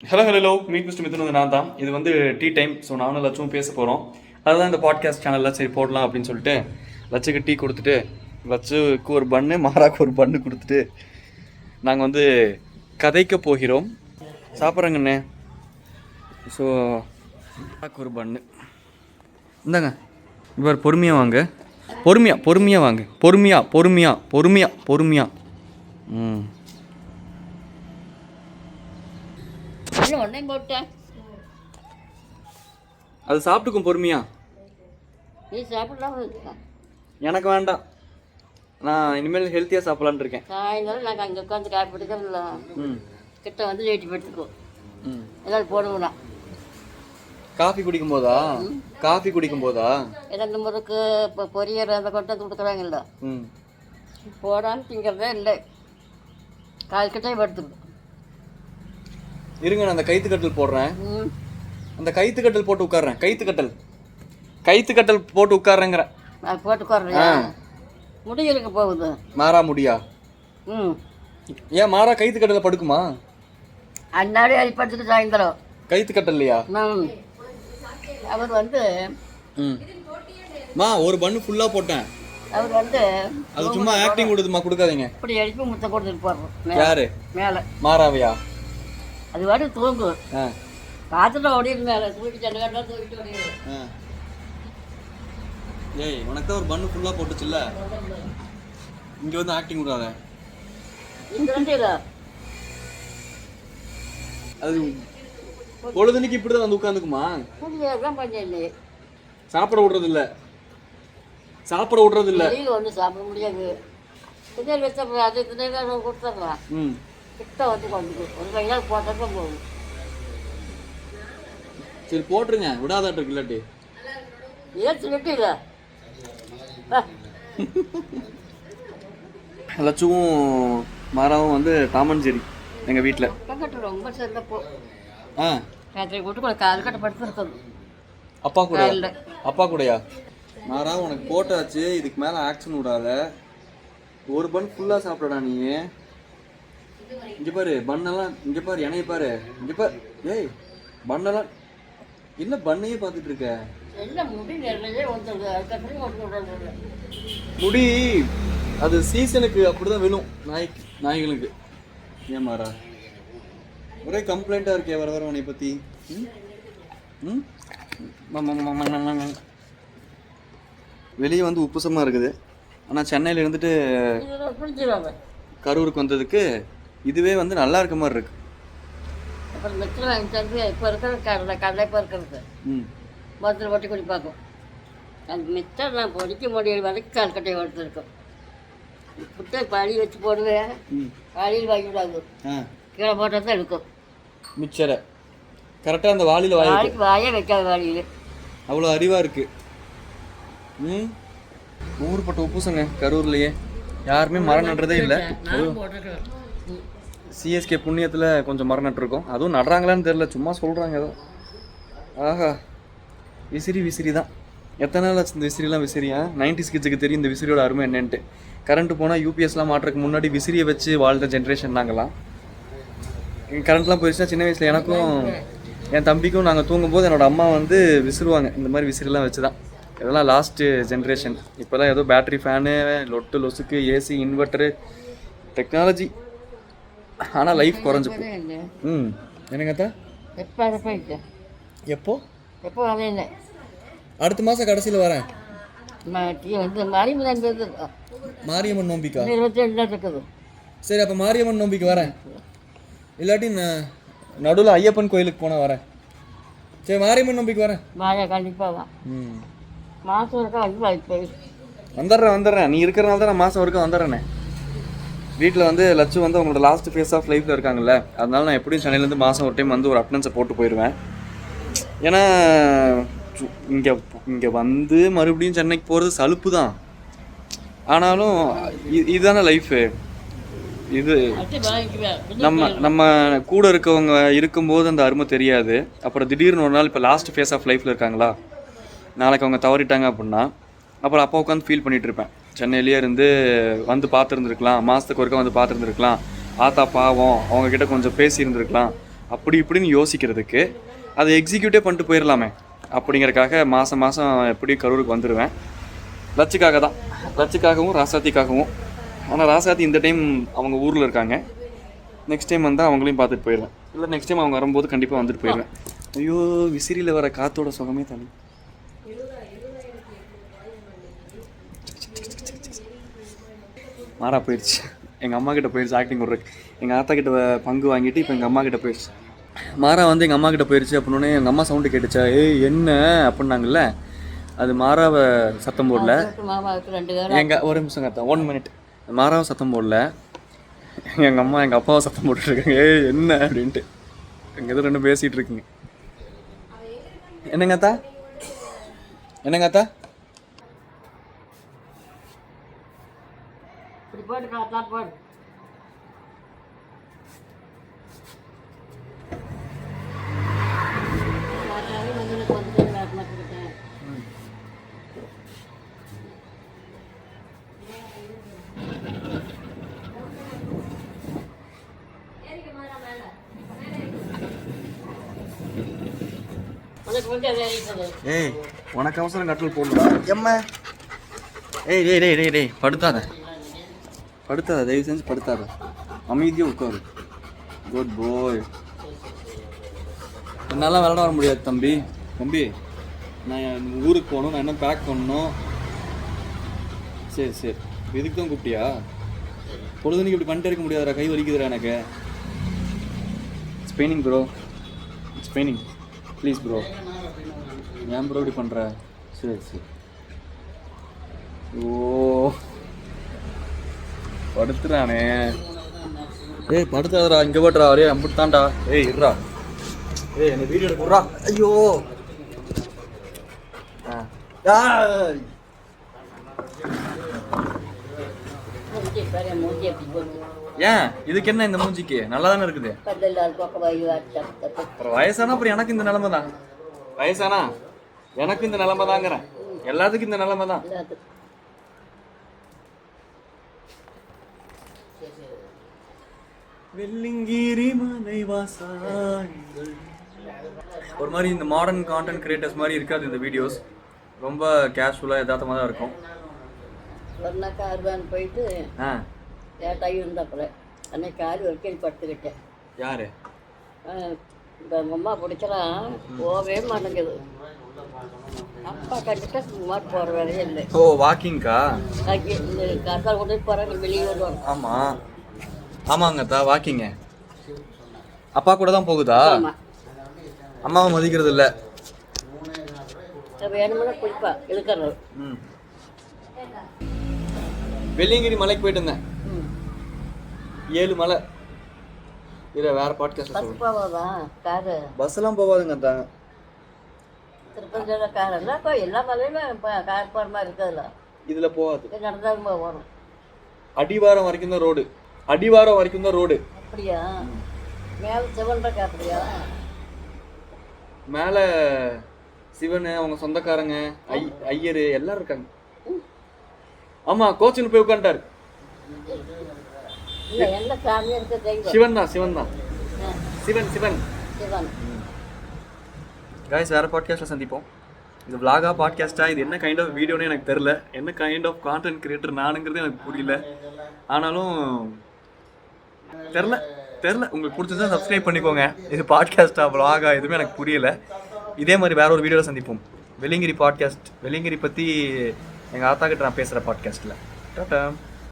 Hello meet mister Mithun வந்து நான் தான். இது வந்து டீ டைம். ஸோ நானும் லட்சும் பேச போகிறோம். அதுதான் இந்த பாட்காஸ்ட் சேனலில் சரி போடலாம் அப்படின்னு சொல்லிட்டு லட்சுக்கு டீ கொடுத்துட்டு, லட்சுக்கு ஒரு பன்னு, மாறாக்கு ஒரு பன்னு கொடுத்துட்டு நாங்கள் வந்து கதைக்க போகிறோம். சாப்பிட்றேங்கண்ணே. ஸோ மாறாக்கு ஒரு பன்னு இந்தாங்க. இப்போ பொறுமையாக வாங்க, பொறுமையாக வாங்க, பொறுமையாக. ம் அது சாப்பிட்டுக்கும் பொறுமையா. நீ சாப்பிடலாம். எனக்கு வேண்டாம், நான் இனிமேல் ஹெல்த்தியாக சாப்பிட்லான்னு இருக்கேன். சாயந்தரம் நாங்கள் அங்கே உட்காந்து காப்பி பிடிக்கிறோம்ல, கிட்ட வந்து லேட்டி படுத்துக்கோ. ஏதாவது போடுவோம்னா காஃபி குடிக்கும் போதா ஏதாவது முறுக்கு இப்போ பொரியல் அந்த கொண்டு வந்து கொடுக்குறாங்கல்ல, போடாமல் திங்கிறதே இல்லை. கால் கிட்டே படுத்துக்கோ. இருங்க, நான் அந்த கைத்துக்கட்டல் போடுறேன். அந்த கைத்துக்கட்டல் போட்டு உட்கார்றேன். கைத்துக்கட்டல் போட்டு உட்கார்றேங்கிறேன். நான் போட்டு உட்கார்றேன். முடியலுக்கு போகுது. மாறா முடியா? ஏன் மாறா கைத்துக்கட்டல படுக்குமா? அன்னாடி அது படுத்துக்கு சாயந்தரம் கைத்துக்கட்டல்லையா? அவர் வந்து ஒரு பண்ணு ஃபுல்லாக போட்டேன். அவர் வந்து அது சும்மா ஆக்டிங் கொடுத்துமா, கொடுக்காதீங்க. இப்படி எழுப்பி முட்டை கொடுத்துட்டு போடுறோம். யாரு? மேலே மாறாவையா? அது வாடி தூங்கும். பார்த்துட்டு ஓடிடு மேலே தூக்கிட்டு சென்னை தூக்கிட்டு ஓடிடு. ஏய், உனக்கு தான் ஒரு பண்ணு ஃபுல்லாக போட்டுச்சுல்ல, இங்கே வந்து ஆக்டிங் விடாத. அது பொழுதுனிக்கு இப்படி தான் வந்து உட்காந்துக்குமா? சாப்பிட விடுறது இல்லை. ஒன்றும் சாப்பிட முடியாது. திணல் வச்ச அது திணல் கொடுத்துடலாம். கிட்ட வந்து கொண்டு ஒரு கையால் போட்டால் தான் போகும். சரி போட்டுருங்க, விடாதாட்டு இருக்கு. இல்லாட்டி ஏற்று வெட்டில லட்சுவும் மாறாவும் வந்து டாமன் ஜெரி எங்கள் வீட்டில். பக்கத்தில் ரொம்ப சிறப்போ ராத்திரி கூட்டு கூட கால் கட்ட படுத்துருக்கணும். அப்பா கூடயா? மாறா, உனக்கு போட்டாச்சு, இதுக்கு மேலே ஆக்ஷன் விடாத. ஒரு பன் ஃபுல்லாக சாப்பிடடா நீ. இங்கே பாரு பண்ணெல்லாம், இங்கே பாரு எனைய பாரு, இங்கே பாரு. ஏய், பண்ணெல்லாம் என்ன பண்ணையே பார்த்துட்டு இருக்க? முடி அது சீசனுக்கு அப்படிதான் விழும் நாய்களுக்கு. ஏன் மாறா ஒரே கம்ப்ளைண்ட்டாக இருக்கே வர உன்னை பற்றி? வெளியே வந்து உப்புசமாக இருக்குது. ஆனால் சென்னையில் இருந்துட்டு கரூருக்கு வந்ததுக்கு இதுவே வந்து நல்லா இருக்க மாதிரி இருக்கு. அப்புறம் மிச்சம் வாங்கி தந்து இப்போ இருக்கிற கடலை இப்போ இருக்கிறது மரத்தில் ஒட்டி குடி பார்க்கும். அந்த மிச்சம் நான் பொடிக்க முடியாது வரைக்கும் கால் கட்டையை வளர்த்துருக்கோம். புட்டை பழி வச்சு போடுவேன். வாளியில் வாங்கி விடாது, கீழே போட்டால் தான் இருக்கும் மிச்சரை. கரெக்டாக அந்த வாளியில் வாயே வைக்காது. வாளியில் அவ்வளோ அறிவாக இருக்கு. ஊர்பட்ட உப்புசங்க கரூர்லேயே யாருமே மரம் நடுறதே இல்லை. சிஎஸ்கே புண்ணியத்தில் கொஞ்சம் மரம் நட்டுருக்கோம். அதுவும் நடுறாங்களான்னு தெரில, சும்மா சொல்கிறாங்க ஏதோ. ஆஹா, விசிறி தான். எத்தனை நாள் ஆச்சு இந்த விசிறிலாம்? விசிறியா 90s கிட்ஸுக்கு தெரியும் இந்த விசிறியோட அருமை என்னன்ட்டு. கரண்ட்டு போனால் யூபிஎஸ்லாம் மாட்டுறதுக்கு முன்னாடி விசிறியை வச்சு வாழ்ந்த ஜென்ரேஷன் நாங்களாம். கரண்ட்லாம் போயிடுச்சுன்னா சின்ன வயசில் எனக்கும் என் தம்பிக்கும் நாங்கள் தூங்கும்போது என்னோடய அம்மா வந்து விசிறுவாங்க. இந்த மாதிரி விசிறிலாம் வச்சு தான். இதெல்லாம் லாஸ்ட்டு ஜென்ரேஷன். இப்போதான் ஏதோ பேட்ரி ஃபேனு, லொசுக்கு, ஏசி, இன்வெர்ட்டரு, டெக்னாலஜி. ஆனால் லைஃப் குறைஞ்சி போ. என்னங்கத்தா? எப்போ அடுத்த மாதம் கடைசியில் வரேன். மாரியம்மன் நோம்பிக்கா? சரி, அப்போ மாரியம்மன் நோம்பிக்கு வரேன். இல்லாட்டி நடுவில் ஐயப்பன் கோயிலுக்கு போனால் வரேன். சரி, மாரியம்மன் நோம்பிக்கு வரேன். கண்டிப்பாக மாதம் இருக்கா வந்துடுறேன். நீ இருக்கிறனால தான் நான் மாதம் வரைக்கும் வந்துடுறேண்ணே. வீட்டில் வந்து லட்சு வந்து அவங்களோட லாஸ்ட் ஃபேஸ் ஆஃப் லைஃப்பில் இருக்காங்கல்ல, அதனால நான் எப்படியும் சென்னையிலேருந்து மாதம் ஒரு டைம் வந்து ஒரு அட்டனன்ஸை போட்டு போயிடுவேன். ஏன்னா இங்கே வந்து மறுபடியும் சென்னைக்கு போகிறது சலுப்பு தான். ஆனாலும் இதுதானே லைஃபு. இது நம்ம கூட இருக்கவங்க இருக்கும்போது அந்த அருமை தெரியாது. அப்புறம் திடீர்னு ஒரு நாள் இப்போ லாஸ்ட் ஃபேஸ் ஆஃப் லைஃப்பில் இருக்காங்களா, நாளைக்கு அவங்க தவறிட்டாங்க அப்படின்னா அப்புறம் அப்பா உட்காந்து ஃபீல் பண்ணிகிட்டு இருப்பேன். சென்னையிலேயே இருந்து வந்து பார்த்துருந்துருக்கலாம், மாதத்துக்கு ஒருக்கா வந்து பார்த்துருந்துருக்கலாம், ஆத்தா பாவம் அவங்கக்கிட்ட கொஞ்சம் பேசியிருந்துருக்கலாம் அப்படி இப்படின்னு யோசிக்கிறதுக்கு அதை எக்ஸிக்யூட்டே பண்ணிட்டு போயிடலாமே அப்படிங்கிறக்காக மாதம் மாதம் எப்படியும் கரூருக்கு வந்துடுவேன். லட்சுக்காக தான், லட்சுக்காகவும் ராசாத்திக்காகவும். ஆனால் ராசாத்தி இந்த டைம் அவங்க ஊரில் இருக்காங்க. நெக்ஸ்ட் டைம் வந்தால் அவங்களையும் பார்த்துட்டு போயிடுவேன். இல்லை நெக்ஸ்ட் டைம் அவங்க வரும்போது கண்டிப்பாக வந்துட்டு போயிடுவேன். ஐயோ, விசிறியில் வர காற்றோட சுகமே தனி. மாறா போயிடுச்சு, எங்கள் அம்மா கிட்ட போயிடுச்சு ஆக்டிங் விட்றதுக்கு. எங்கள் ஆத்தா கிட்ட பங்கு வாங்கிட்டு இப்போ எங்கள் அம்மா கிட்ட போயிடுச்சு. மாறா வந்து எங்கள் அம்மா கிட்ட போயிடுச்சு அப்படின்னே எங்கள் அம்மா சவுண்டு கேட்டுச்சா, ஏய் என்ன அப்படின்னாங்கல்ல, அது மாறாவை சத்தம் போடல. எங்கள் ஒரு நிமிஷம் காத்தா, 1 minute. மாறாவை சத்தம் போடல, எங்கள் அம்மா எங்கள் அப்பாவை சத்தம் போட்டுருக்காங்க, ஏய் என்ன அப்படின்ட்டு. எங்கள் எதுவும் ரெண்டும் பேசிகிட்டு இருக்குங்க. என்னங்க அத்தா, என்னங்க அத்தா? ஏய், உனக்கு அவசரம் கட்டில் போடலாம் எம்மா. ஏய் டேய் டேய் டேய் டேய் படுத்தாத, படுத்தாத, தயவு செஞ்சு படுத்தாத, அமைதியாக உட்காரு. குட் பாய். என்னால் விளாட வர முடியாது தம்பி. தம்பி, நான் ஊருக்கு போகணும், நான் என்ன பேக் பண்ணணும். சரி சரி, இதுக்கு தான் கூப்பிட்டியா? பொழுதுனிக்கு இப்படி பண்ணிட்டே இருக்க முடியாதுடா, கை வலிக்குதுடா எனக்கு. It's paining bro, it's paining, please bro. ஏன் ப்ரோ இப்படி பண்ணுற? சரி சரி. ஓ படுத்துறானே. ஏய் படுத்தாதடா, இங்கே போட்டுறா, அரே அம்பிட்டான்டா. ஏய் இருடா, ஏய் என்ன வீடியோ எடுக்கிறா. ஐயோ ஏன் இதுக்கு என்ன? இந்த மூஞ்சிக்கு நல்லா தானே இருக்குது. அப்புறம் வயசானா அப்புறம் எனக்கு இந்த நிலைமை தான். வயசானா எனக்கு இந்த நிலைமை தாங்கிறேன். எல்லாத்துக்கும் இந்த நிலைமை தான். வெள்ளிங்கிரி மலை வாசங்கள். ஒரு மாதிரி இந்த மாடர்ன் கான்டென்ட் கிரியேட்டர்ஸ் மாதிரி இருக்காது இந்த வீடியோஸ். ரொம்ப கேஷுவலாக யதார்த்தமாக தான் இருக்கும். ஒரு கார் போயிட்டு லேட்டாகி இருந்தாப்புல அன்னைக்கு கார் ஒரு கேள்வி படுத்துக்கிட்டேன். யாரு? இப்போ எங்கள் அம்மா பிடிச்சலாம் போகவே மாட்டேங்குது. அப்பா கண்டிப்பாக சும்மா போகிற வேலையே இல்லை. ஓ வாக்கிங்க்கா? இந்த காசால் கொண்டு போகிறாங்க, வெளியே வருவாங்க. ஆமாம் ஆமாங்கத்தா, வாக்கிங்க. அப்பா கூட தான் போகுதா? அம்மாவை மதிக்கிறது இல்லை. வேணும்னா குளிப்பா இழுக்கிறது. வெள்ளியங்கிரி மலைக்கு போயிட்டு இருந்தேன். 7 மலை. இதை வேற பாட்காஸ்ட் போவாதா காரு? பஸ் எல்லாம் போவாதுங்க தான். திருப்பதியில் கார் எல்லாம் இப்போ எல்லா மலையுமே கார் போகிற மாதிரி இருக்குதுல்ல. இதில் போகாது, நடந்தாலும் வரும். அடிவாரம் வரைக்கும் தான் ரோடு. அடிவாரம் வரைக்கும் தான் ரோடு. அப்படியா? மேலே சிவன் இருக்கா? அப்படியா? மேலே சிவன், அவங்க சொந்தக்காரங்க, ஐயரு எல்லாரும் இருக்காங்க. ஆமா, கோச்சின்னு போய் உட்காந்துட்டாரு. சிவன் தான், சிவன் தான், சிவன் சிவன். காய்ஸ், வேற பாட்காஸ்ட்ல சந்திப்போம். இது vlog-ஆ பாட்காஸ்டா, இது என்ன கைண்ட் ஆஃப் வீடியோன்னு எனக்கு தெரியல. என்ன கைண்ட் ஆஃப் கான்டென்ட் கிரியேட்டர் நானுங்கிறது எனக்கு புரியல. ஆனாலும் தெரில உங்களுக்கு பிடிச்சதா சப்ஸ்கிரைப் பண்ணிக்கோங்க. இது பாட்காஸ்டா vlog-ஆ எதுவுமே எனக்கு புரியல. இதே மாதிரி வேற ஒரு வீடியோவில் சந்திப்போம். வெள்ளியங்கிரி பாட்காஸ்ட், வெள்ளியங்கிரி பற்றி எங்கள் ஆத்தா கிட்ட நான் பேசுகிற பாட்காஸ்ட்டில். டாடா.